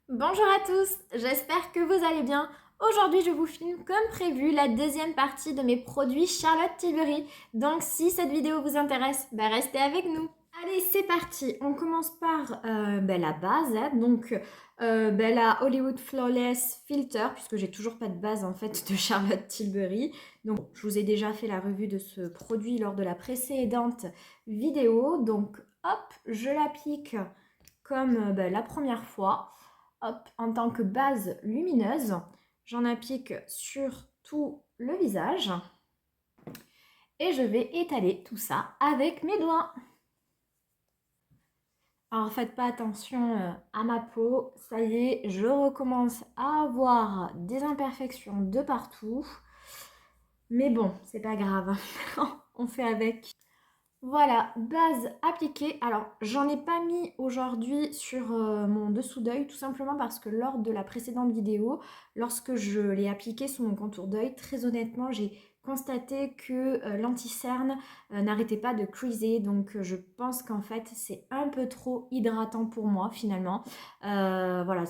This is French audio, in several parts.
Bonjour à tous, j'espère que vous allez bien. Aujourd'hui, je vous filme comme prévu la deuxième partie de mes produits Charlotte Tilbury. Donc si cette vidéo vous intéresse, restez avec nous. Allez, c'est parti. On commence par la base, hein. Donc la Hollywood Flawless Filter, puisque j'ai toujours pas de base en fait de Charlotte Tilbury. Donc je vous ai déjà fait la revue de ce produit lors de la précédente vidéo. Donc hop, je l'applique comme la première fois. Hop, en tant que base lumineuse, j'en applique sur tout le visage et je vais étaler tout ça avec mes doigts. Alors faites pas attention à ma peau, ça y est, je recommence à avoir des imperfections de partout. Mais bon, c'est pas grave, on fait avec. Voilà, base appliquée. Alors, j'en ai pas mis aujourd'hui sur mon dessous d'œil, tout simplement parce que lors de la précédente vidéo, lorsque je l'ai appliqué sur mon contour d'œil, très honnêtement, j'ai constaté que l'anti-cerne n'arrêtait pas de creaser. Donc, je pense qu'en fait, c'est un peu trop hydratant pour moi, finalement. Voilà,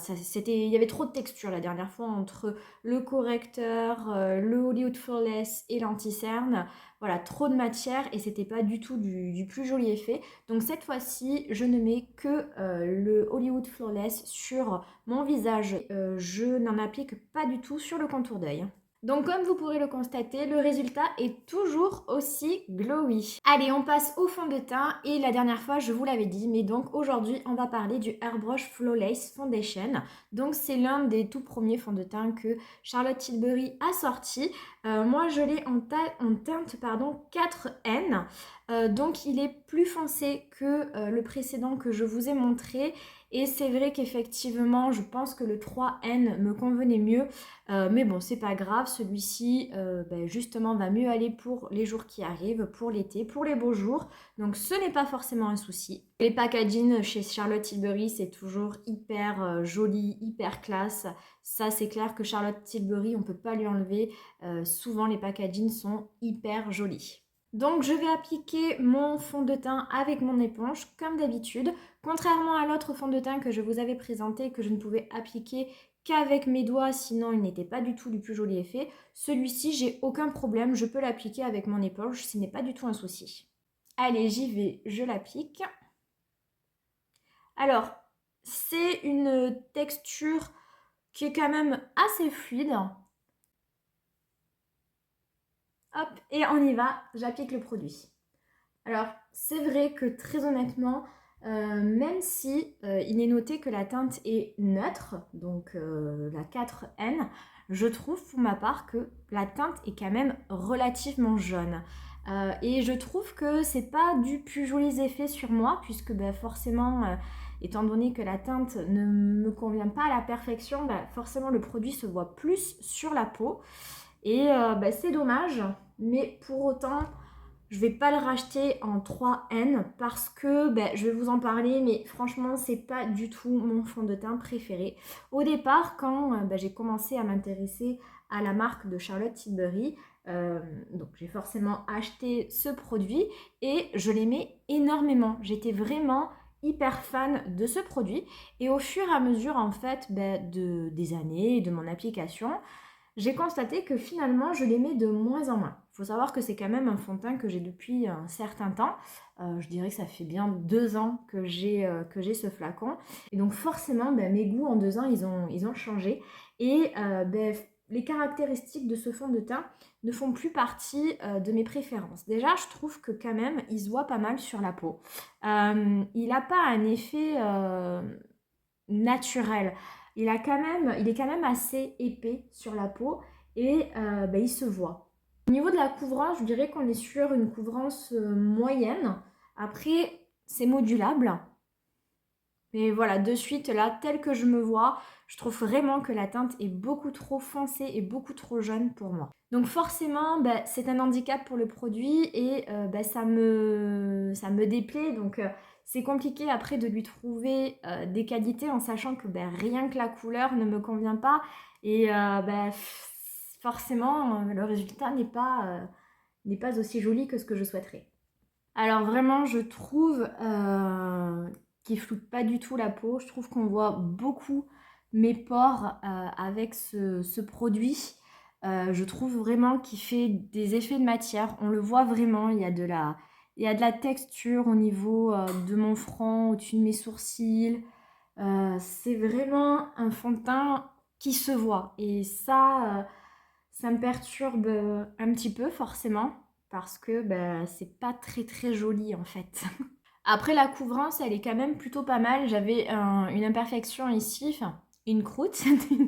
il y avait trop de texture la dernière fois entre le correcteur, le Hollywood Flawless et l'anti-cerne. Voilà, trop de matière et c'était pas du tout du plus joli effet. Donc cette fois-ci, je ne mets que le Hollywood Flawless sur mon visage. Je n'en applique pas du tout sur le contour d'œil. Donc comme vous pourrez le constater, le résultat est toujours aussi glowy. Allez, on passe au fond de teint et la dernière fois je vous l'avais dit, mais donc aujourd'hui on va parler du Airbrush Flawless Foundation. Donc c'est l'un des tout premiers fonds de teint que Charlotte Tilbury a sorti. Moi je l'ai en teinte 4N. Donc il est plus foncé que le précédent que je vous ai montré. Et c'est vrai qu'effectivement, je pense que le 3N me convenait mieux. Mais bon, c'est pas grave, celui-ci justement va mieux aller pour les jours qui arrivent, pour l'été, pour les beaux jours. Donc ce n'est pas forcément un souci. Les packaging chez Charlotte Tilbury, c'est toujours hyper joli, hyper classe. Ça, c'est clair que Charlotte Tilbury, on ne peut pas lui enlever. Souvent, les packaging sont hyper jolis. Donc je vais appliquer mon fond de teint avec mon éponge comme d'habitude. Contrairement à l'autre fond de teint que je vous avais présenté, que je ne pouvais appliquer qu'avec mes doigts, sinon il n'était pas du tout du plus joli effet. Celui-ci, j'ai aucun problème, je peux l'appliquer avec mon éponge, ce n'est pas du tout un souci. Allez, j'y vais, je l'applique. Alors, c'est une texture qui est quand même assez fluide. Hop, et on y va, j'applique le produit. Alors, c'est vrai que très honnêtement, même si il est noté que la teinte est neutre, donc la 4N, je trouve pour ma part que la teinte est quand même relativement jaune. Et je trouve que c'est pas du plus joli effet sur moi, puisque forcément, étant donné que la teinte ne me convient pas à la perfection, forcément le produit se voit plus sur la peau. Et c'est dommage, mais pour autant, je vais pas le racheter en 3N parce que je vais vous en parler, mais franchement, c'est pas du tout mon fond de teint préféré. Au départ, quand j'ai commencé à m'intéresser à la marque de Charlotte Tilbury, donc j'ai forcément acheté ce produit et je l'aimais énormément. J'étais vraiment hyper fan de ce produit et au fur et à mesure en fait des années et de mon application, j'ai constaté que finalement, je l'aimais de moins en moins. Il faut savoir que c'est quand même un fond de teint que j'ai depuis un certain temps. Je dirais que ça fait bien 2 ans que j'ai ce flacon. Et donc forcément, mes goûts en 2 ans, ils ont changé. Et les caractéristiques de ce fond de teint ne font plus partie de mes préférences. Déjà, je trouve que quand même, il se voit pas mal sur la peau. Il n'a pas un effet naturel. Il est quand même assez épais sur la peau et il se voit. Au niveau de la couvrance, je dirais qu'on est sur une couvrance moyenne. Après, c'est modulable. Mais voilà, de suite, là, tel que je me vois, je trouve vraiment que la teinte est beaucoup trop foncée et beaucoup trop jaune pour moi. Donc forcément, c'est un handicap pour le produit et ça me déplaît. Donc c'est compliqué après de lui trouver des qualités en sachant que rien que la couleur ne me convient pas. Et forcément, le résultat n'est pas aussi joli que ce que je souhaiterais. Alors vraiment, je trouve qu'il floute pas du tout la peau. Je trouve qu'on voit beaucoup mes pores avec ce produit. Je trouve vraiment qu'il fait des effets de matière. On le voit vraiment, il y a de la texture au niveau de mon front, au-dessus de mes sourcils. C'est vraiment un fond de teint qui se voit. Et ça me perturbe un petit peu forcément parce que c'est pas très très joli en fait. Après la couvrance, elle est quand même plutôt pas mal. J'avais une imperfection ici, enfin une croûte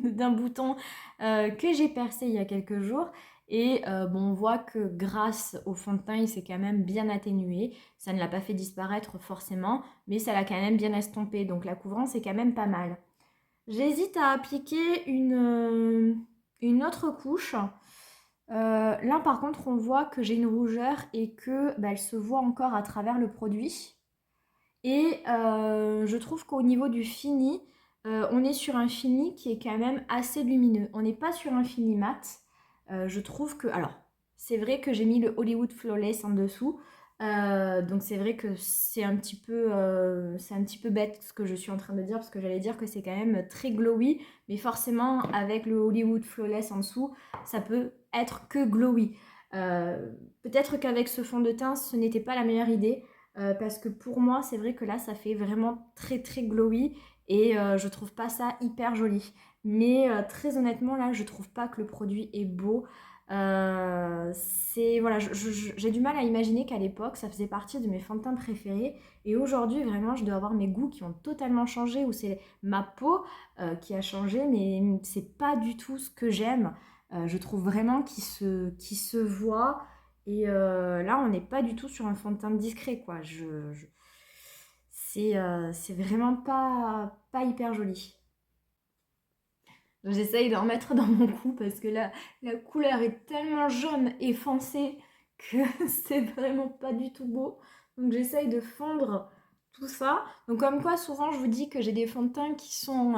d'un bouton que j'ai percé il y a quelques jours. Et bon, on voit que grâce au fond de teint, il s'est quand même bien atténué. Ça ne l'a pas fait disparaître forcément, mais ça l'a quand même bien estompé. Donc la couvrance est quand même pas mal. J'hésite à appliquer une autre couche. Là par contre, on voit que j'ai une rougeur et que elle se voit encore à travers le produit. Et je trouve qu'au niveau du fini, on est sur un fini qui est quand même assez lumineux. On n'est pas sur un fini mat. Je trouve que... Alors, c'est vrai que j'ai mis le Hollywood Flawless en dessous. Donc c'est vrai que c'est un petit peu bête ce que je suis en train de dire parce que j'allais dire que c'est quand même très glowy. Mais forcément, avec le Hollywood Flawless en dessous, ça peut être que glowy. Peut-être qu'avec ce fond de teint, ce n'était pas la meilleure idée. Parce que pour moi, c'est vrai que là, ça fait vraiment très très glowy et je trouve pas ça hyper joli. Mais très honnêtement, là, je trouve pas que le produit est beau. Voilà, j'ai du mal à imaginer qu'à l'époque, ça faisait partie de mes fonds de teint préférés. Et aujourd'hui, vraiment, je dois avoir mes goûts qui ont totalement changé, ou c'est ma peau qui a changé, mais c'est pas du tout ce que j'aime. Je trouve vraiment qu'il se voit. Et là, on n'est pas du tout sur un fond de teint discret, quoi. C'est vraiment pas hyper joli. Donc, j'essaye d'en mettre dans mon cou parce que là, la couleur est tellement jaune et foncée que c'est vraiment pas du tout beau. Donc, j'essaye de fondre tout ça. Donc, comme quoi, souvent, je vous dis que j'ai des fonds de teint qui sont...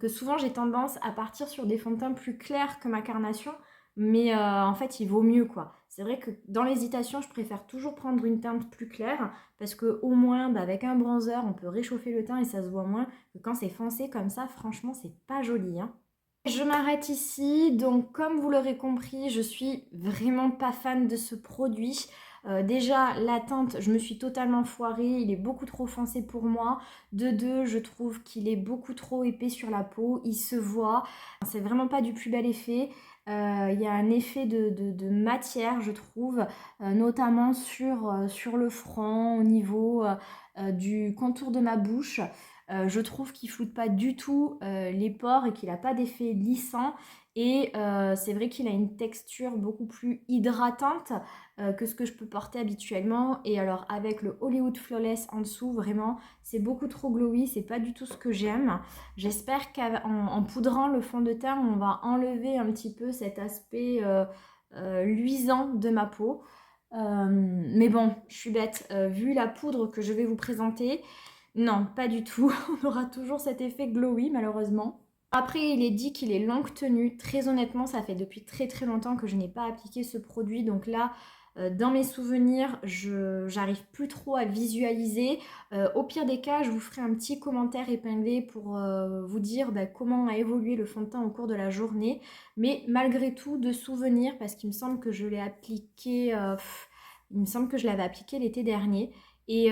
que souvent, j'ai tendance à partir sur des fonds de teint plus clairs que ma carnation. Mais en fait, il vaut mieux, quoi. C'est vrai que dans l'hésitation, je préfère toujours prendre une teinte plus claire parce que au moins, avec un bronzer, on peut réchauffer le teint et ça se voit moins que quand c'est foncé comme ça. Franchement, c'est pas joli, hein. Je m'arrête ici, donc comme vous l'aurez compris, je suis vraiment pas fan de ce produit. Déjà, la teinte, je me suis totalement foirée, il est beaucoup trop foncé pour moi. De deux, je trouve qu'il est beaucoup trop épais sur la peau, il se voit. C'est vraiment pas du plus bel effet. Il y a un effet de matière, je trouve, notamment sur le front, au niveau du contour de ma bouche. Je trouve qu'il floute pas du tout les pores et qu'il n'a pas d'effet lissant. Et c'est vrai qu'il a une texture beaucoup plus hydratante que ce que je peux porter habituellement. Et alors avec le Hollywood Flawless en dessous, vraiment, c'est beaucoup trop glowy. C'est pas du tout ce que j'aime. J'espère qu'en poudrant le fond de teint, on va enlever un petit peu cet aspect luisant de ma peau. Mais bon, je suis bête. Vu la poudre que je vais vous présenter, non, pas du tout. On aura toujours cet effet glowy, malheureusement. Après, il est dit qu'il est longue tenue. Très honnêtement, ça fait depuis très très longtemps que je n'ai pas appliqué ce produit. Donc là, dans mes souvenirs, j'arrive plus trop à visualiser. Au pire des cas, je vous ferai un petit commentaire épinglé pour vous dire comment a évolué le fond de teint au cours de la journée. Mais malgré tout, de souvenirs, parce qu'il me semble que je l'ai appliqué... il me semble que je l'avais appliqué l'été dernier. Et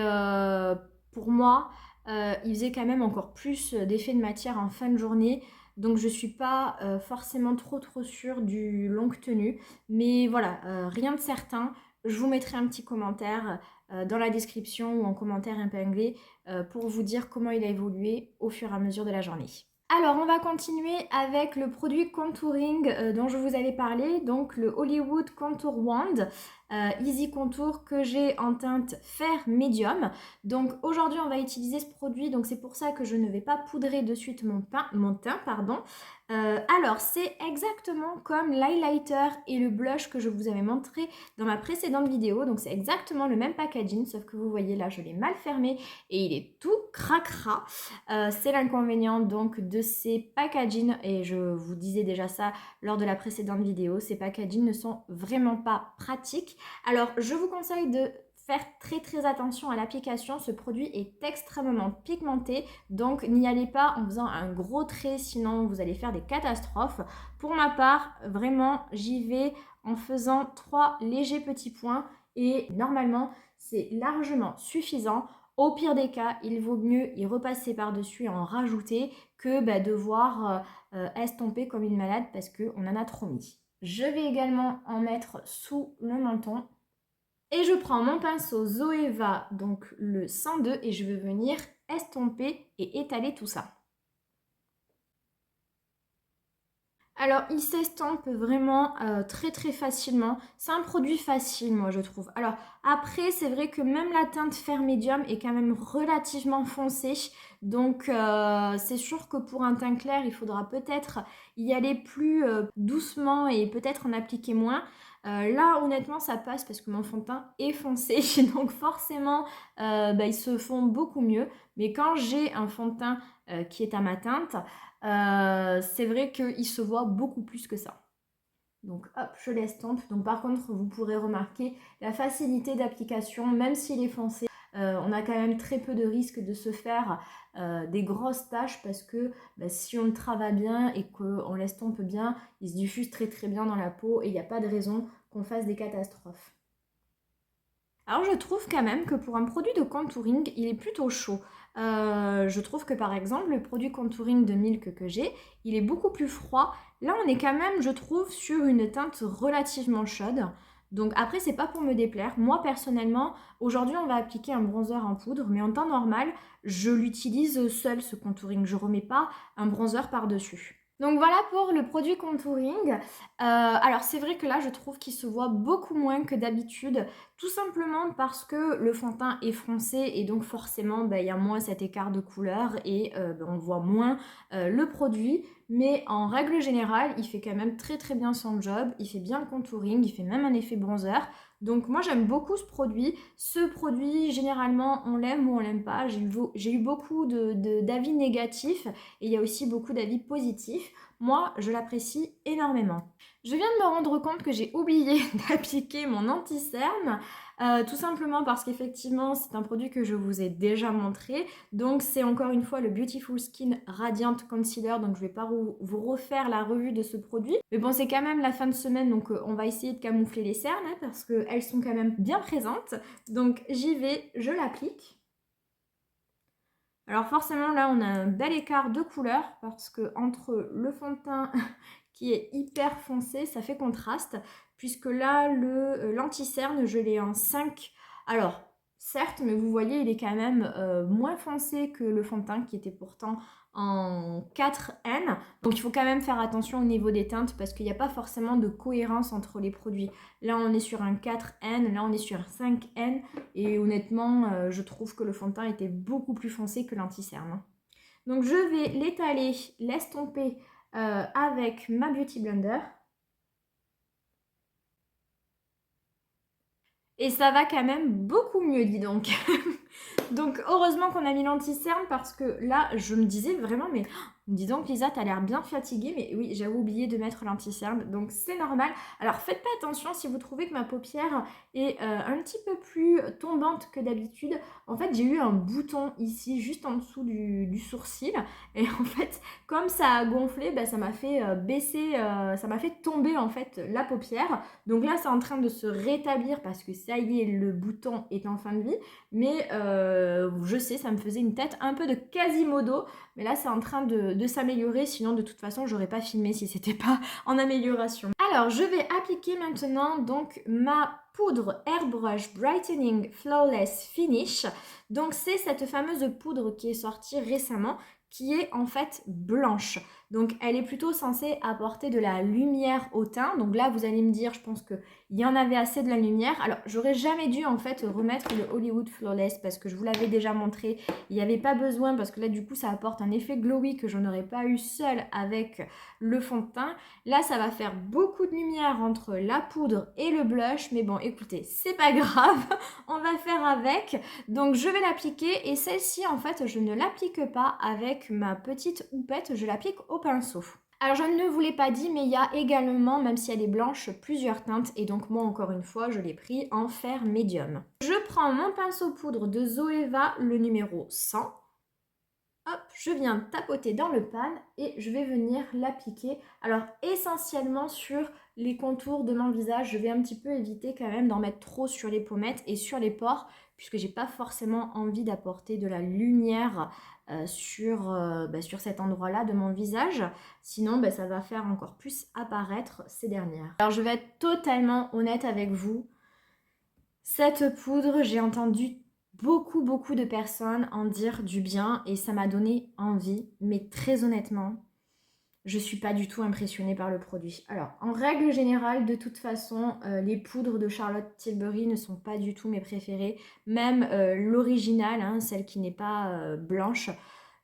pour moi, il faisait quand même encore plus d'effet de matière en fin de journée. Donc je suis pas forcément trop sûre du longue tenue. Mais voilà, rien de certain. Je vous mettrai un petit commentaire dans la description ou en commentaire épinglé pour vous dire comment il a évolué au fur et à mesure de la journée. Alors, on va continuer avec le produit contouring dont je vous avais parlé, donc le Hollywood Contour Wand Easy Contour que j'ai en teinte fer médium. Donc aujourd'hui, on va utiliser ce produit, donc c'est pour ça que je ne vais pas poudrer de suite mon teint, pardon. Alors, c'est exactement comme l'highlighter et le blush que je vous avais montré dans ma précédente vidéo. Donc, c'est exactement le même packaging, sauf que vous voyez là, je l'ai mal fermé et il est tout cracra. C'est l'inconvénient donc de ces packaging et je vous disais déjà ça lors de la précédente vidéo. Ces packaging ne sont vraiment pas pratiques. Alors, je vous conseille de faire très attention à l'application. Ce produit est extrêmement pigmenté, donc n'y allez pas en faisant un gros trait, sinon vous allez faire des catastrophes. Pour ma part, vraiment, j'y vais en faisant 3 légers petits points et normalement, c'est largement suffisant. Au pire des cas, il vaut mieux y repasser par-dessus et en rajouter que devoir estomper comme une malade parce qu'on en a trop mis. Je vais également en mettre sous le menton. Et je prends mon pinceau Zoeva, donc le 102, et je vais venir estomper et étaler tout ça. Alors, il s'estompe vraiment très facilement. C'est un produit facile, moi, je trouve. Alors, après, c'est vrai que même la teinte Fair Medium est quand même relativement foncée. Donc, c'est sûr que pour un teint clair, il faudra peut-être y aller plus doucement et peut-être en appliquer moins. Là, honnêtement, ça passe parce que mon fond de teint est foncé. Donc, forcément, ils se font beaucoup mieux. Mais quand j'ai un fond de teint qui est à ma teinte, c'est vrai qu'il se voit beaucoup plus que ça. Donc hop, je l'estompe. Donc par contre, vous pourrez remarquer la facilité d'application, même s'il est foncé. On a quand même très peu de risques de se faire des grosses taches parce que si on le travaille bien et qu'on l'estompe bien, il se diffuse très bien dans la peau et il n'y a pas de raison qu'on fasse des catastrophes. Alors je trouve quand même que pour un produit de contouring, il est plutôt chaud. Je trouve que par exemple, le produit contouring de Milk que j'ai, il est beaucoup plus froid. Là, on est quand même, je trouve, sur une teinte relativement chaude. Donc après, c'est pas pour me déplaire. Moi, personnellement, aujourd'hui, on va appliquer un bronzer en poudre, mais en temps normal, je l'utilise seul, ce contouring. Je remets pas un bronzer par-dessus. Donc voilà pour le produit contouring. Alors c'est vrai que là je trouve qu'il se voit beaucoup moins que d'habitude, tout simplement parce que le fond de teint est foncé et donc forcément il y a moins cet écart de couleur et on voit moins le produit. Mais en règle générale, il fait quand même très bien son job, il fait bien le contouring, il fait même un effet bronzer. Donc moi j'aime beaucoup ce produit. Ce produit, généralement, on l'aime ou on l'aime pas. J'ai eu beaucoup d'avis négatifs et il y a aussi beaucoup d'avis positifs. Moi, je l'apprécie énormément. Je viens de me rendre compte que j'ai oublié d'appliquer mon anti-cerne, tout simplement parce qu'effectivement, c'est un produit que je vous ai déjà montré. Donc, c'est encore une fois le Beautiful Skin Radiant Concealer. Donc, je ne vais pas vous refaire la revue de ce produit. Mais bon, c'est quand même la fin de semaine, donc on va essayer de camoufler les cernes parce qu'elles sont quand même bien présentes. Donc, j'y vais, je l'applique. Alors forcément là on a un bel écart de couleur parce que entre le fond de teint qui est hyper foncé, ça fait contraste, puisque là l'anti-cerne je l'ai en 5. Alors certes, mais vous voyez il est quand même moins foncé que le fond de teint qui était pourtant en 4N. Donc il faut quand même faire attention au niveau des teintes parce qu'il n'y a pas forcément de cohérence entre les produits. Là on est sur un 4N, là on est sur un 5N et honnêtement je trouve que le fond de teint était beaucoup plus foncé que l'anti-cerne. Donc je vais l'étaler, l'estomper avec ma Beauty Blender. Et ça va quand même beaucoup mieux, dis donc. Donc heureusement qu'on a mis l'anti-cerne parce que là, je me disais vraiment, mais dis donc Lisa, t'as l'air bien fatiguée. Mais oui, j'avais oublié de mettre l'anti-cerne, donc c'est normal. Alors faites pas attention si vous trouvez que ma paupière est un petit peu plus tombante que d'habitude. En fait, j'ai eu un bouton ici, juste en dessous du sourcil. Et en fait, comme ça a gonflé, ça m'a fait baisser, ça m'a fait tomber en fait la paupière. Donc là, c'est en train de se rétablir parce que ça y est, le bouton est en fin de vie. Mais je sais, ça me faisait une tête un peu de Quasimodo. Mais là, c'est en train de s'améliorer. Sinon, de toute façon, j'aurais pas filmé si c'était pas en amélioration. Alors, je vais appliquer maintenant donc ma poudre Airbrush Brightening Flawless Finish. Donc, c'est cette fameuse poudre qui est sortie récemment, qui est en fait blanche. Donc elle est plutôt censée apporter de la lumière au teint. Donc là vous allez me dire, je pense qu'il y en avait assez de la lumière. Alors j'aurais jamais dû en fait remettre le Hollywood Flawless parce que je vous l'avais déjà montré. Il n'y avait pas besoin parce que là du coup ça apporte un effet glowy que je n'aurais pas eu seul avec le fond de teint. Là ça va faire beaucoup de lumière entre la poudre et le blush. Mais bon écoutez, c'est pas grave, on va faire avec. Donc je vais l'appliquer et celle-ci en fait je ne l'applique pas avec ma petite houppette, je l'applique au pinceau. Alors je ne vous l'ai pas dit, mais il y a également, même si elle est blanche, plusieurs teintes. Et donc moi, encore une fois, je l'ai pris en fer médium. Je prends mon pinceau poudre de Zoeva, le numéro 100. Hop, je viens tapoter dans le pan et je vais venir l'appliquer. Alors essentiellement sur les contours de mon visage, je vais un petit peu éviter quand même d'en mettre trop sur les pommettes et sur les pores, puisque j'ai pas forcément envie d'apporter de la lumière sur cet endroit-là de mon visage. Sinon, ça va faire encore plus apparaître ces dernières. Alors je vais être totalement honnête avec vous. Cette poudre, j'ai entendu beaucoup de personnes en dire du bien et ça m'a donné envie, mais très honnêtement, je suis pas du tout impressionnée par le produit. Alors, en règle générale, de toute façon, les poudres de Charlotte Tilbury ne sont pas du tout mes préférées. Même l'original, hein, celle qui n'est pas blanche,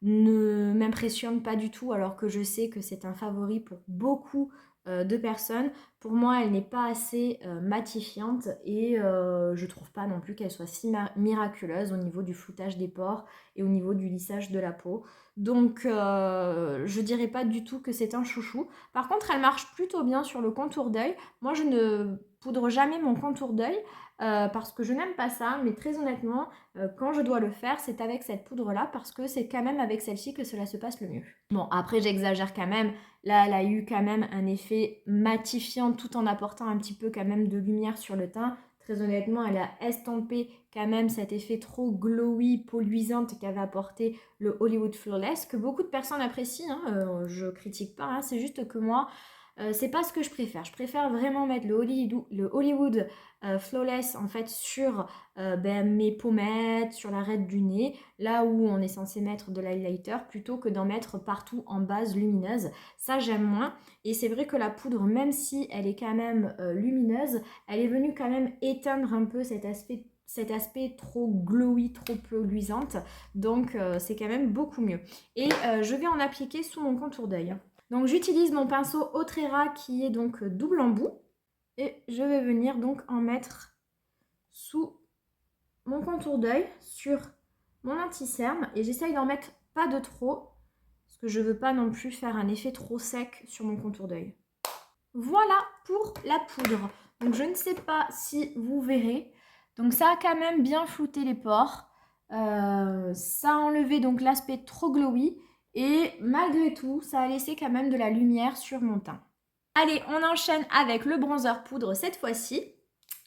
ne m'impressionne pas du tout, alors que je sais que c'est un favori pour beaucoup de personnes. Pour moi, elle n'est pas assez matifiante et je trouve pas non plus qu'elle soit si miraculeuse au niveau du floutage des pores et au niveau du lissage de la peau. Donc, je dirais pas du tout que c'est un chouchou. Par contre, elle marche plutôt bien sur le contour d'œil. Moi, je ne poudre jamais mon contour d'œil parce que je n'aime pas ça. Mais très honnêtement, quand je dois le faire, c'est avec cette poudre-là parce que c'est quand même avec celle-ci que cela se passe le mieux. Bon, après, j'exagère quand même. Là, elle a eu quand même un effet matifiant tout en apportant un petit peu quand même de lumière sur le teint. Très honnêtement, elle a estompé quand même cet effet trop glowy, peau luisante qu'avait apporté le Hollywood Flawless, que beaucoup de personnes apprécient, hein, je critique pas, hein, c'est juste que moi, c'est pas ce que je préfère. Je préfère vraiment mettre le Hollywood Flawless en fait sur mes pommettes, sur l'arête du nez, là où on est censé mettre de l'highlighter, plutôt que d'en mettre partout en base lumineuse. Ça, j'aime moins. Et c'est vrai que la poudre, même si elle est quand même lumineuse, elle est venue quand même éteindre un peu cet aspect trop glowy, trop peu luisante. Donc, c'est quand même beaucoup mieux. Et je vais en appliquer sous mon contour d'œil. Donc, j'utilise mon pinceau Otrera qui est donc double embout. Et je vais venir donc en mettre sous mon contour d'œil sur mon anti-cerne. Et j'essaye d'en mettre pas de trop, parce que je veux pas non plus faire un effet trop sec sur mon contour d'œil. Voilà pour la poudre. Donc je ne sais pas si vous verrez. Donc ça a quand même bien flouté les pores. Ça a enlevé donc l'aspect trop glowy. Et malgré tout, ça a laissé quand même de la lumière sur mon teint. Allez, on enchaîne avec le bronzer poudre cette fois-ci.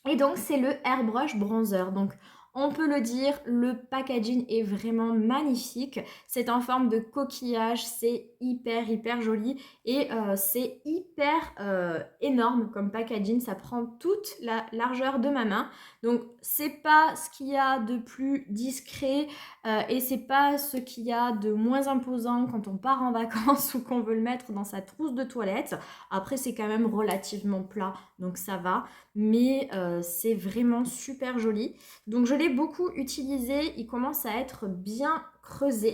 Et donc, c'est le Airbrush Bronzer. Donc, on peut le dire, le packaging est vraiment magnifique. C'est en forme de coquillage, c'est hyper joli et c'est hyper énorme comme packaging. Ça prend toute la largeur de ma main. Donc, c'est pas ce qu'il y a de plus discret et c'est pas ce qu'il y a de moins imposant quand on part en vacances ou qu'on veut le mettre dans sa trousse de toilette. Après, c'est quand même relativement plat, donc ça va. Mais c'est vraiment super joli. Donc je l'ai beaucoup utilisé, il commence à être bien creusé.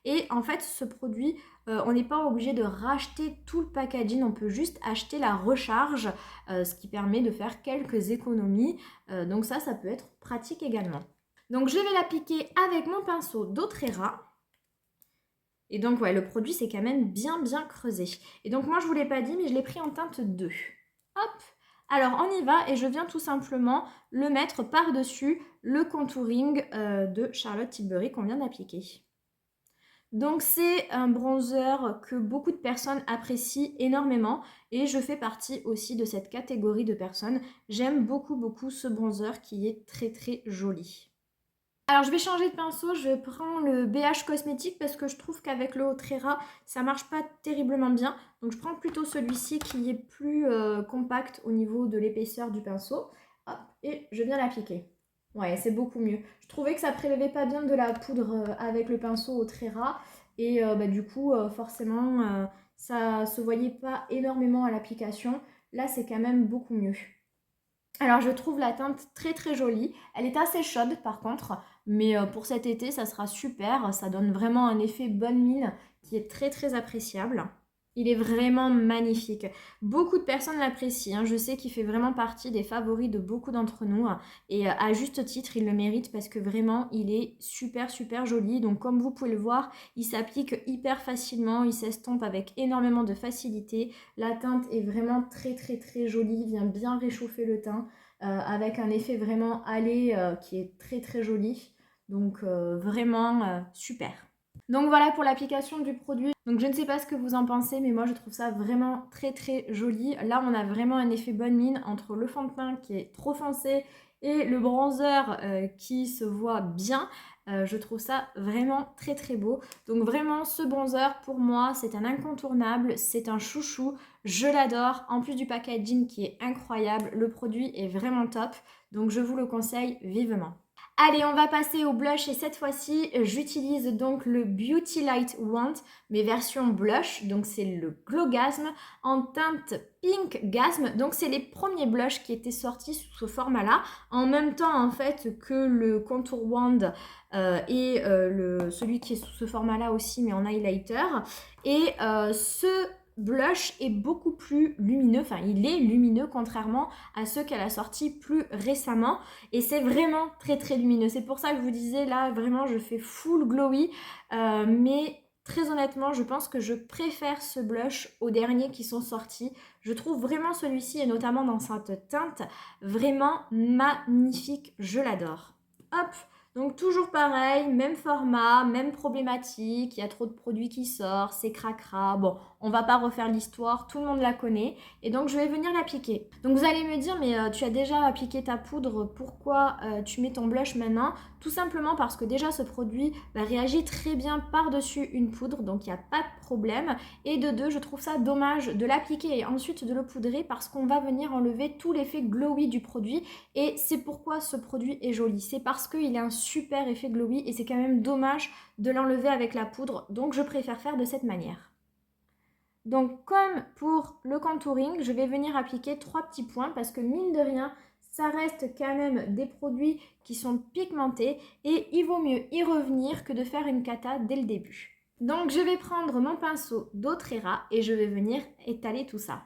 Et en fait, ce produit, on n'est pas obligé de racheter tout le packaging, on peut juste acheter la recharge, ce qui permet de faire quelques économies. Donc ça peut être pratique également. Donc je vais l'appliquer avec mon pinceau d'Otrera. Et donc ouais, le produit c'est quand même bien creusé. Et donc moi je ne vous l'ai pas dit, mais je l'ai pris en teinte 2. Hop! Alors on y va et je viens tout simplement le mettre par-dessus le contouring de Charlotte Tilbury qu'on vient d'appliquer. Donc c'est un bronzer que beaucoup de personnes apprécient énormément et je fais partie aussi de cette catégorie de personnes. J'aime beaucoup ce bronzer qui est très joli. Alors je vais changer de pinceau, je prends le BH Cosmétique parce que je trouve qu'avec le Otrera, ça marche pas terriblement bien. Donc je prends plutôt celui-ci qui est plus compact au niveau de l'épaisseur du pinceau. Hop, et je viens l'appliquer. Ouais, c'est beaucoup mieux. Je trouvais que ça prélevait pas bien de la poudre avec le pinceau Otrera. Et du coup, forcément, ça se voyait pas énormément à l'application. Là, c'est quand même beaucoup mieux. Alors je trouve la teinte très jolie. Elle est assez chaude par contre, mais pour cet été ça sera super. Ça donne vraiment un effet bonne mine qui est très appréciable. Il est vraiment magnifique. Beaucoup de personnes l'apprécient, hein. Je sais qu'il fait vraiment partie des favoris de beaucoup d'entre nous. Et à juste titre, il le mérite parce que vraiment, il est super, super joli. Donc comme vous pouvez le voir, il s'applique hyper facilement. Il s'estompe avec énormément de facilité. La teinte est vraiment très, très, très jolie. Il vient bien réchauffer le teint avec un effet vraiment allé qui est très, très joli. Donc vraiment super. Donc voilà pour l'application du produit. Donc je ne sais pas ce que vous en pensez, mais moi je trouve ça vraiment très très joli. Là on a vraiment un effet bonne mine entre le fond de teint qui est trop foncé et le bronzer qui se voit bien. Je trouve ça vraiment très très beau. Donc vraiment ce bronzer pour moi c'est un incontournable, c'est un chouchou. Je l'adore. En plus du packaging qui est incroyable, le produit est vraiment top. Donc je vous le conseille vivement. Allez, on va passer au blush et cette fois-ci, j'utilise donc le Beauty Light Wand, mais version blush, donc c'est le Glow Gasm en teinte Pink Gasm. Donc c'est les premiers blushs qui étaient sortis sous ce format-là, en même temps en fait que le Contour Wand et celui qui est sous ce format-là aussi, mais en highlighter. Et ce blush est beaucoup plus lumineux, enfin il est lumineux contrairement à ceux qu'elle a sortis plus récemment. Et c'est vraiment très très lumineux. C'est pour ça que je vous disais là vraiment je fais full glowy. Mais très honnêtement je pense que je préfère ce blush aux derniers qui sont sortis. Je trouve vraiment celui-ci et notamment dans cette teinte vraiment magnifique. Je l'adore. Hop. Donc toujours pareil, même format, même problématique, il y a trop de produits qui sortent, c'est cracra. Bon, on va pas refaire l'histoire, tout le monde la connaît. Et donc je vais venir l'appliquer. Donc vous allez me dire, mais tu as déjà appliqué ta poudre, pourquoi tu mets ton blush maintenant? Tout simplement parce que déjà ce produit réagit très bien par-dessus une poudre, donc il n'y a pas de problème. Et de deux, je trouve ça dommage de l'appliquer et ensuite de le poudrer parce qu'on va venir enlever tout l'effet glowy du produit. Et c'est pourquoi ce produit est joli. C'est parce qu'il a un super effet glowy et c'est quand même dommage de l'enlever avec la poudre. Donc je préfère faire de cette manière. Donc comme pour le contouring, je vais venir appliquer 3 petits points parce que mine de rien, ça reste quand même des produits qui sont pigmentés et il vaut mieux y revenir que de faire une cata dès le début. Donc je vais prendre mon pinceau d'Otrera et je vais venir étaler tout ça.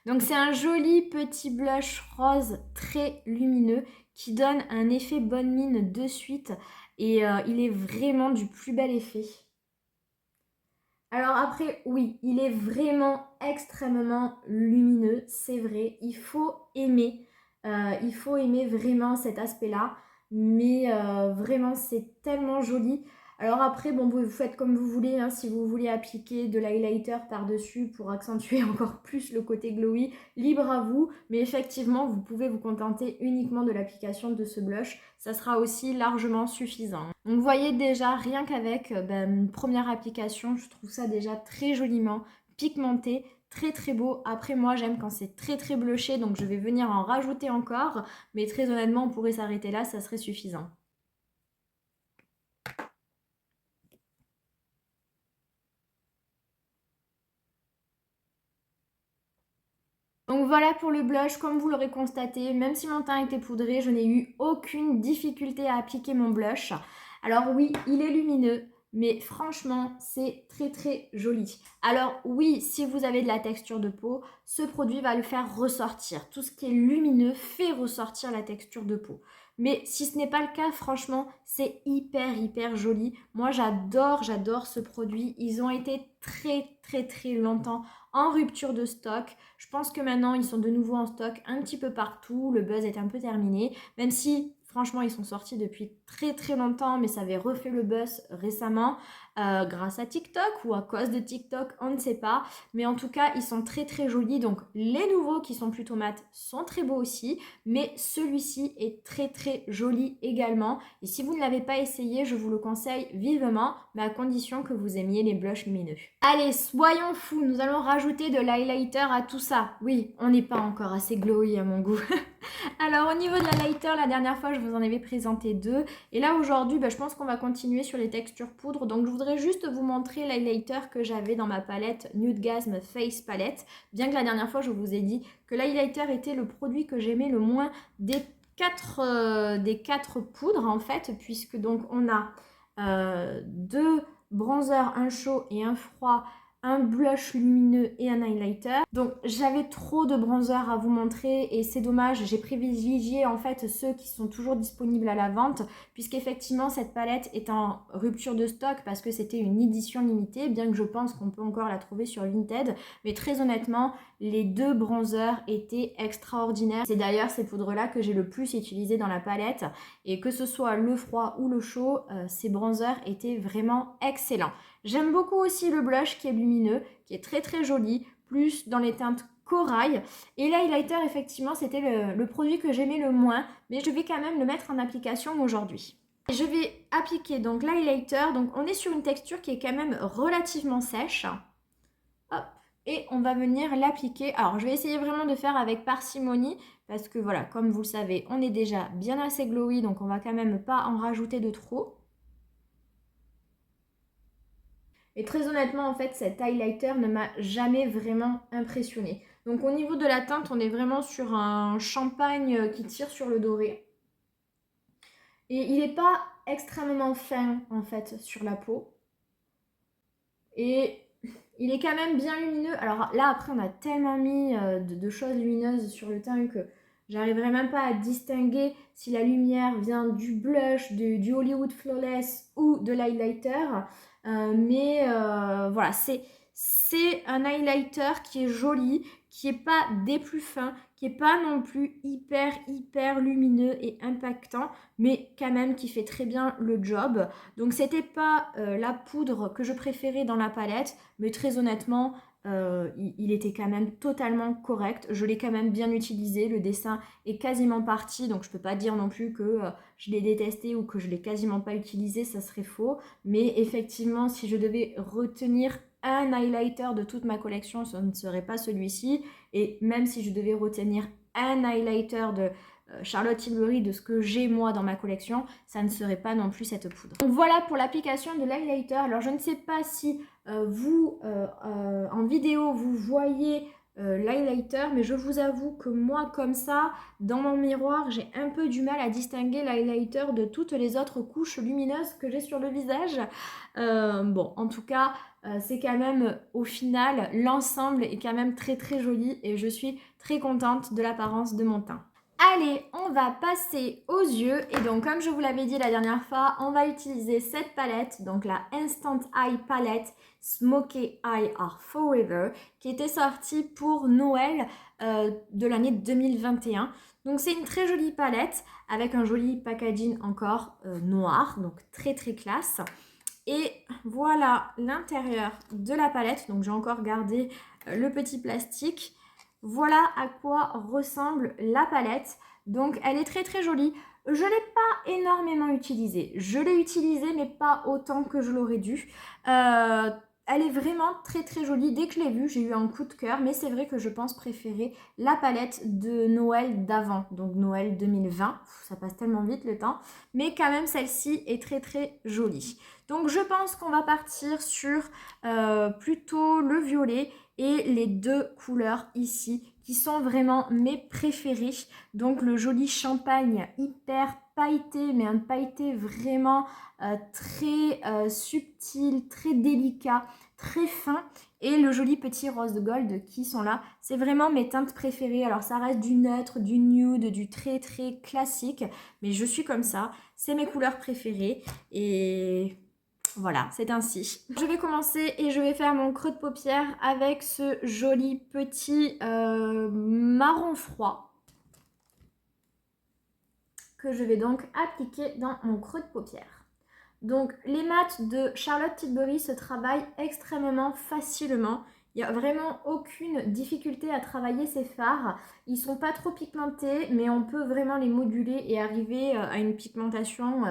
Donc c'est un joli petit blush rose très lumineux qui donne un effet bonne mine de suite et il est vraiment du plus bel effet. Alors après, oui, il est vraiment extrêmement lumineux, c'est vrai. Il faut aimer vraiment cet aspect-là. Mais vraiment, c'est tellement joli. Alors après, bon, vous faites comme vous voulez, hein, si vous voulez appliquer de l'highlighter par-dessus pour accentuer encore plus le côté glowy, libre à vous. Mais effectivement, vous pouvez vous contenter uniquement de l'application de ce blush. Ça sera aussi largement suffisant. Donc vous voyez déjà, rien qu'avec une première application, je trouve ça déjà très joliment pigmenté, très très beau. Après moi j'aime quand c'est très très blushé, donc je vais venir en rajouter encore. Mais très honnêtement, on pourrait s'arrêter là, ça serait suffisant. Donc voilà pour le blush, comme vous l'aurez constaté, même si mon teint était poudré, je n'ai eu aucune difficulté à appliquer mon blush. Alors oui, il est lumineux, mais franchement, c'est très très joli. Alors oui, si vous avez de la texture de peau, ce produit va le faire ressortir. Tout ce qui est lumineux fait ressortir la texture de peau. Mais si ce n'est pas le cas, franchement, c'est hyper hyper joli. Moi, j'adore ce produit. Ils ont été très très très longtemps en rupture de stock. Je pense que maintenant, ils sont de nouveau en stock un petit peu partout. Le buzz est un peu terminé, même si franchement, ils sont sortis depuis très très longtemps, mais ça avait refait le buzz récemment grâce à TikTok ou à cause de TikTok, on ne sait pas. Mais en tout cas, ils sont très très jolis. Donc les nouveaux qui sont plutôt mat sont très beaux aussi, mais celui-ci est très très joli également. Et si vous ne l'avez pas essayé, je vous le conseille vivement, mais à condition que vous aimiez les blushs lumineux. Allez, soyons fous, nous allons rajouter de l'highlighter à tout ça. Oui, on n'est pas encore assez glowy à mon goût. Alors au niveau de l'highlighter, la dernière fois je vous en avais présenté deux. Et là aujourd'hui, je pense qu'on va continuer sur les textures poudre. Donc je voudrais juste vous montrer l'highlighter que j'avais dans ma palette Nude Gasm Face Palette. Bien que la dernière fois je vous ai dit que l'highlighter était le produit que j'aimais le moins des quatre poudres en fait. Puisque donc on a deux bronzer, un chaud et un froid, un blush lumineux et un highlighter. Donc j'avais trop de bronzer à vous montrer et c'est dommage, j'ai privilégié en fait ceux qui sont toujours disponibles à la vente puisqu'effectivement cette palette est en rupture de stock parce que c'était une édition limitée, bien que je pense qu'on peut encore la trouver sur Vinted, mais très honnêtement les deux bronzers étaient extraordinaires. C'est d'ailleurs ces poudres là que j'ai le plus utilisé dans la palette et que ce soit le froid ou le chaud, ces bronzers étaient vraiment excellents. J'aime beaucoup aussi le blush qui est lumineux, qui est très très joli, plus dans les teintes corail. Et l'highlighter, effectivement, c'était le produit que j'aimais le moins, mais je vais quand même le mettre en application aujourd'hui. Je vais appliquer donc l'highlighter, donc on est sur une texture qui est quand même relativement sèche. Hop, et on va venir l'appliquer. Alors je vais essayer vraiment de faire avec parcimonie, parce que voilà, comme vous le savez, on est déjà bien assez glowy, donc on va quand même pas en rajouter de trop. Et très honnêtement, en fait, cet highlighter ne m'a jamais vraiment impressionné. Donc au niveau de la teinte, on est vraiment sur un champagne qui tire sur le doré. Et il n'est pas extrêmement fin, en fait, sur la peau. Et il est quand même bien lumineux. Alors là, après, on a tellement mis de choses lumineuses sur le teint que j'arriverai même pas à distinguer si la lumière vient du blush, du Hollywood Flawless ou de l'highlighter. Voilà, c'est un highlighter qui est joli, qui n'est pas des plus fins, qui n'est pas non plus hyper lumineux et impactant, mais quand même qui fait très bien le job. Donc c'était pas la poudre que je préférais dans la palette, mais très honnêtement, il était quand même totalement correct. Je l'ai quand même bien utilisé, le dessin est quasiment parti, donc je peux pas dire non plus que je l'ai détesté ou que je l'ai quasiment pas utilisé, ça serait faux. Mais effectivement, si je devais retenir un highlighter de toute ma collection, ce ne serait pas celui-ci. Et même si je devais retenir un highlighter de Charlotte Tilbury, de ce que j'ai moi dans ma collection, ça ne serait pas non plus cette poudre. Donc voilà pour l'application de l'highlighter. Alors je ne sais pas si vous, en vidéo, vous voyez l'highlighter, mais je vous avoue que moi, comme ça, dans mon miroir, j'ai un peu du mal à distinguer l'highlighter de toutes les autres couches lumineuses que j'ai sur le visage. Bon, en tout cas, c'est quand même, au final, l'ensemble est quand même très très joli et je suis très contente de l'apparence de mon teint. Allez, on va passer aux yeux et donc comme je vous l'avais dit la dernière fois, on va utiliser cette palette, donc la Instant Eye Palette Smoky Eye Are Forever, qui était sortie pour Noël de l'année 2021. Donc c'est une très jolie palette avec un joli packaging encore noir, donc très très classe. Et voilà l'intérieur de la palette, donc j'ai encore gardé le petit plastique. Voilà à quoi ressemble la palette. Donc elle est très très jolie. Je ne l'ai pas énormément utilisée. Je l'ai utilisée mais pas autant que je l'aurais dû. Elle est vraiment très très jolie. Dès que je l'ai vue, j'ai eu un coup de cœur. Mais c'est vrai que je pense préférer la palette de Noël d'avant. Donc Noël 2020. Ça passe tellement vite le temps. Mais quand même celle-ci est très très jolie. Donc je pense qu'on va partir sur plutôt le violet et les deux couleurs ici qui sont vraiment mes préférées. Donc le joli champagne hyper pailleté, mais un pailleté vraiment très subtil, très délicat, très fin. Et le joli petit rose gold qui sont là. C'est vraiment mes teintes préférées. Alors ça reste du neutre, du nude, du très très classique. Mais je suis comme ça. C'est mes couleurs préférées. Et voilà, c'est ainsi. Je vais commencer et je vais faire mon creux de paupière avec ce joli petit marron froid que je vais donc appliquer dans mon creux de paupière. Donc les mats de Charlotte Tilbury se travaillent extrêmement facilement. Il n'y a vraiment aucune difficulté à travailler ces fards. Ils ne sont pas trop pigmentés, mais on peut vraiment les moduler et arriver à une pigmentation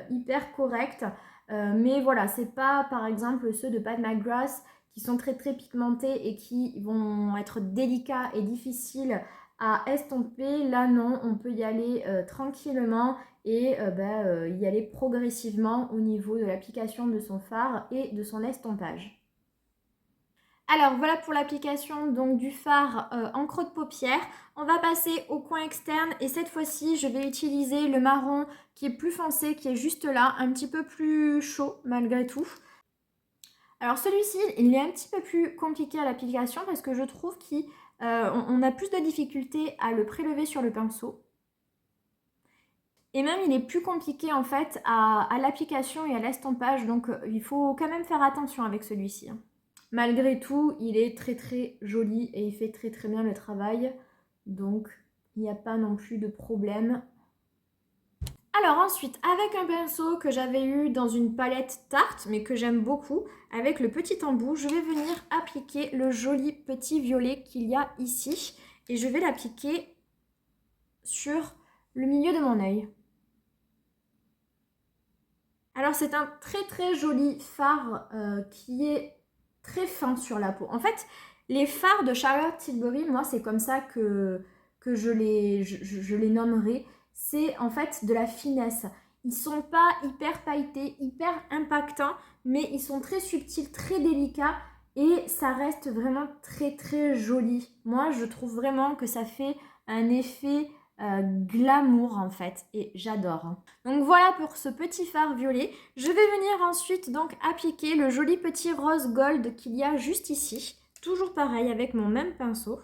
hyper correcte. Mais voilà, c'est pas par exemple ceux de Pat McGrath qui sont très très pigmentés et qui vont être délicats et difficiles à estomper. Là non, on peut y aller tranquillement et y aller progressivement au niveau de l'application de son fard et de son estompage. Alors voilà pour l'application donc du fard en creux de paupière. On va passer au coin externe et cette fois-ci je vais utiliser le marron qui est plus foncé, qui est juste là, un petit peu plus chaud malgré tout. Alors celui-ci, il est un petit peu plus compliqué à l'application parce que je trouve qu'on a plus de difficultés à le prélever sur le pinceau. Et même, il est plus compliqué en fait à l'application et à l'estampage, donc il faut quand même faire attention avec celui-ci. Malgré tout, il est très très joli et il fait très très bien le travail, donc il n'y a pas non plus de problème. Alors ensuite, avec un pinceau que j'avais eu dans une palette Tarte, mais que j'aime beaucoup, avec le petit embout, je vais venir appliquer le joli petit violet qu'il y a ici. Et je vais l'appliquer sur le milieu de mon œil. Alors c'est un très très joli fard qui est très fin sur la peau. En fait, les fards de Charlotte Tilbury, moi c'est comme ça que je les nommerai. C'est en fait de la finesse. Ils sont pas hyper pailletés, hyper impactants, mais ils sont très subtils, très délicats et ça reste vraiment très très joli. Moi je trouve vraiment que ça fait un effet glamour en fait et j'adore. Donc voilà pour ce petit fard violet. Je vais venir ensuite donc appliquer le joli petit rose gold qu'il y a juste ici. Toujours pareil avec mon même pinceau.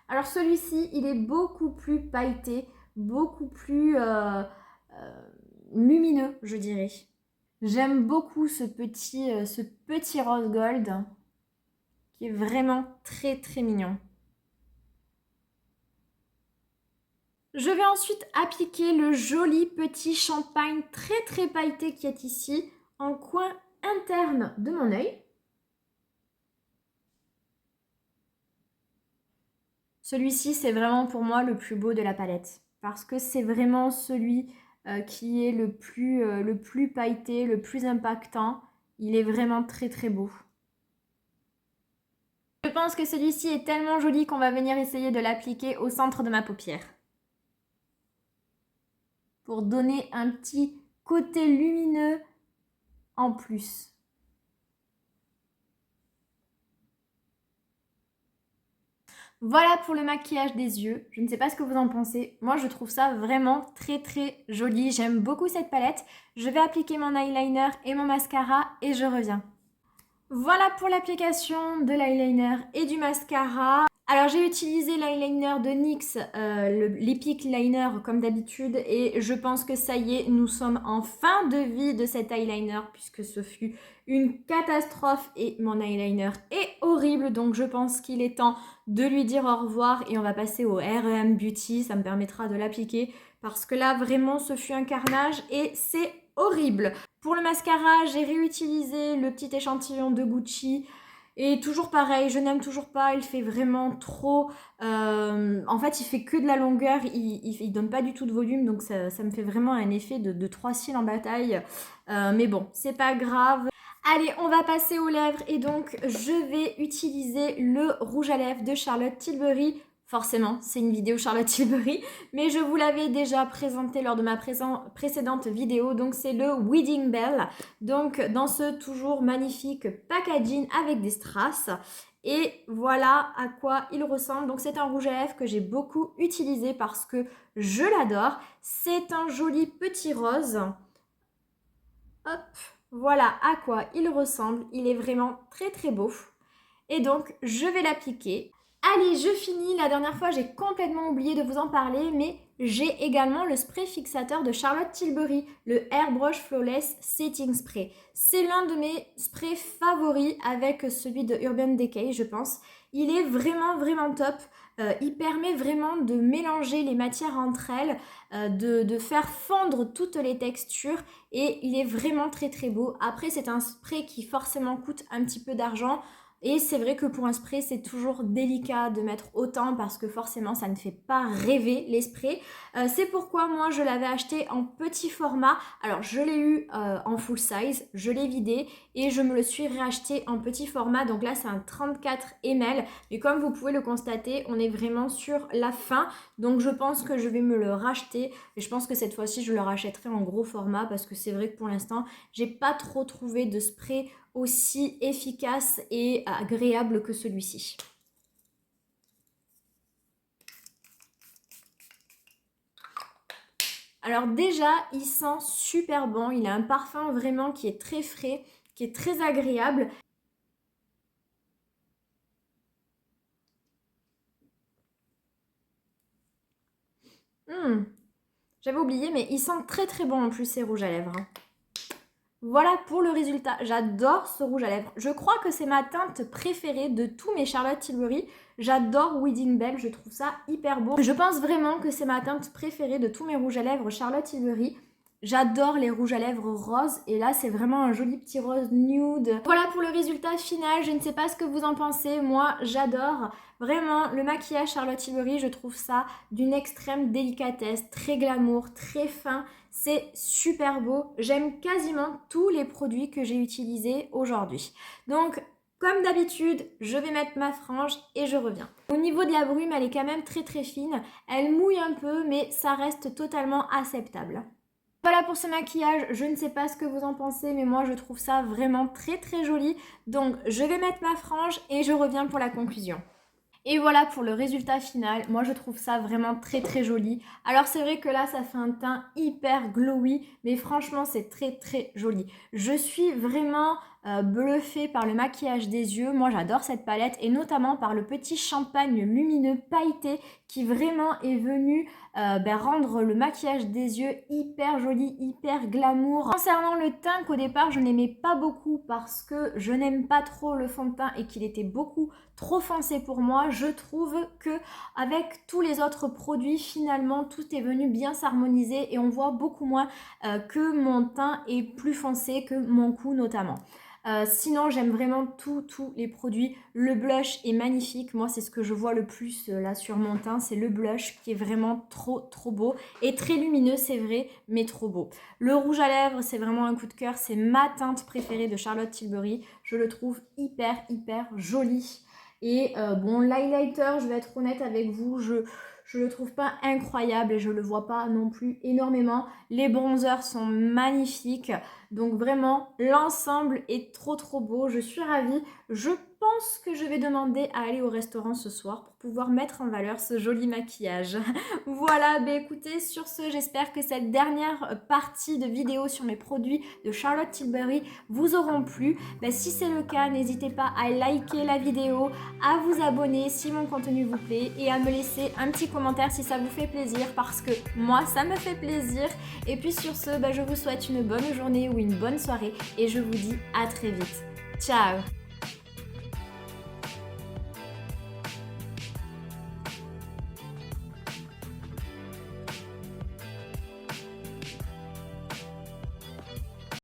Alors celui-ci il est beaucoup plus pailleté, beaucoup plus lumineux je dirais. J'aime beaucoup ce petit rose gold qui est vraiment très très mignon. Je vais ensuite appliquer le joli petit champagne très très pailleté qui est ici en coin interne de mon œil. Celui-ci, c'est vraiment pour moi le plus beau de la palette parce que c'est vraiment celui qui est le plus pailleté, le plus impactant. Il est vraiment très très beau. Je pense que celui-ci est tellement joli qu'on va venir essayer de l'appliquer au centre de ma paupière. Pour donner un petit côté lumineux en plus. Voilà pour le maquillage des yeux. Je ne sais pas ce que vous en pensez. Moi, je trouve ça vraiment très très joli. J'aime beaucoup cette palette. Je vais appliquer mon eyeliner et mon mascara et je reviens. Voilà pour l'application de l'eyeliner et du mascara. Alors j'ai utilisé l'eyeliner de NYX, l'Epic Liner comme d'habitude et je pense que ça y est, nous sommes en fin de vie de cet eyeliner puisque ce fut une catastrophe et mon eyeliner est horrible donc je pense qu'il est temps de lui dire au revoir et on va passer au R&M Beauty, ça me permettra de l'appliquer parce que là vraiment ce fut un carnage et c'est horrible. Pour le mascara, j'ai réutilisé le petit échantillon de Gucci. Et toujours pareil, je n'aime toujours pas, il fait vraiment trop... en fait, il fait que de la longueur, il donne pas du tout de volume, donc ça me fait vraiment un effet de 3 cils en bataille. Mais bon, c'est pas grave. Allez, on va passer aux lèvres et donc je vais utiliser le rouge à lèvres de Charlotte Tilbury. Forcément, c'est une vidéo Charlotte Tilbury, mais je vous l'avais déjà présenté lors de ma précédente vidéo, donc c'est le Wedding Bell. Donc dans ce toujours magnifique packaging avec des strass. Et voilà à quoi il ressemble. Donc c'est un rouge à lèvres que j'ai beaucoup utilisé parce que je l'adore. C'est un joli petit rose. Hop, voilà à quoi il ressemble. Il est vraiment très très beau. Et donc je vais l'appliquer. Allez, je finis. La dernière fois, j'ai complètement oublié de vous en parler, mais j'ai également le spray fixateur de Charlotte Tilbury, le Airbrush Flawless Setting Spray. C'est l'un de mes sprays favoris avec celui de Urban Decay, je pense. Il est vraiment vraiment top. Il permet vraiment de mélanger les matières entre elles, de faire fondre toutes les textures et il est vraiment très très beau. Après, c'est un spray qui forcément coûte un petit peu d'argent. Et c'est vrai que pour un spray, c'est toujours délicat de mettre autant parce que forcément, ça ne fait pas rêver les sprays. C'est pourquoi moi, je l'avais acheté en petit format. Alors, je l'ai eu en full size, je l'ai vidé et je me le suis réacheté en petit format. Donc là, c'est un 34 ml. Mais comme vous pouvez le constater, on est vraiment sur la fin. Donc, je pense que je vais me le racheter. Et je pense que cette fois-ci, je le rachèterai en gros format parce que c'est vrai que pour l'instant, j'ai pas trop trouvé de spray aussi efficace et agréable que celui-ci. Alors déjà, il sent super bon. Il a un parfum vraiment qui est très frais, qui est très agréable. J'avais oublié, mais ils sentent très très bon en plus ces rouges à lèvres. Hein. Voilà pour le résultat. J'adore ce rouge à lèvres. Je crois que c'est ma teinte préférée de tous mes Charlotte Tilbury. J'adore Wedding Bell, je trouve ça hyper beau. Je pense vraiment que c'est ma teinte préférée de tous mes rouges à lèvres Charlotte Tilbury. J'adore les rouges à lèvres roses et là c'est vraiment un joli petit rose nude. Voilà pour le résultat final, je ne sais pas ce que vous en pensez, moi j'adore. Vraiment le maquillage Charlotte Tilbury, je trouve ça d'une extrême délicatesse, très glamour, très fin. C'est super beau, j'aime quasiment tous les produits que j'ai utilisés aujourd'hui. Donc comme d'habitude, je vais mettre ma frange et je reviens. Au niveau de la brume, elle est quand même très très fine. Elle mouille un peu, mais ça reste totalement acceptable. Voilà pour ce maquillage, je ne sais pas ce que vous en pensez, mais moi je trouve ça vraiment très très joli. Donc je vais mettre ma frange et je reviens pour la conclusion. Et voilà pour le résultat final. Moi, je trouve ça vraiment très très joli. Alors, c'est vrai que là, ça fait un teint hyper glowy, mais franchement, c'est très très joli. Je suis vraiment bluffée par le maquillage des yeux. Moi, j'adore cette palette et notamment par le petit champagne lumineux pailleté qui vraiment est venu rendre le maquillage des yeux hyper joli, hyper glamour. Concernant le teint qu'au départ, je n'aimais pas beaucoup parce que je n'aime pas trop le fond de teint et qu'il était beaucoup trop foncé pour moi, je trouve que avec tous les autres produits, finalement, tout est venu bien s'harmoniser et on voit beaucoup moins que mon teint est plus foncé que mon cou notamment. Sinon, j'aime vraiment tous les produits. Le blush est magnifique. Moi, c'est ce que je vois le plus là sur mon teint. C'est le blush qui est vraiment trop beau. Et très lumineux, c'est vrai, mais trop beau. Le rouge à lèvres, c'est vraiment un coup de cœur. C'est ma teinte préférée de Charlotte Tilbury. Je le trouve hyper joli. Et bon, l'highlighter, je vais être honnête avec vous, je le trouve pas incroyable et je le vois pas non plus énormément. Les bronzers sont magnifiques. Donc vraiment, l'ensemble est trop beau. Je suis ravie. Je pense que je vais demander à aller au restaurant ce soir pour pouvoir mettre en valeur ce joli maquillage. Voilà, bah écoutez, sur ce, j'espère que cette dernière partie de vidéo sur mes produits de Charlotte Tilbury vous auront plu. Bah, si c'est le cas, n'hésitez pas à liker la vidéo, à vous abonner si mon contenu vous plaît et à me laisser un petit commentaire si ça vous fait plaisir parce que moi, ça me fait plaisir. Et puis sur ce, bah, je vous souhaite une bonne journée ou une bonne soirée et je vous dis à très vite. Ciao!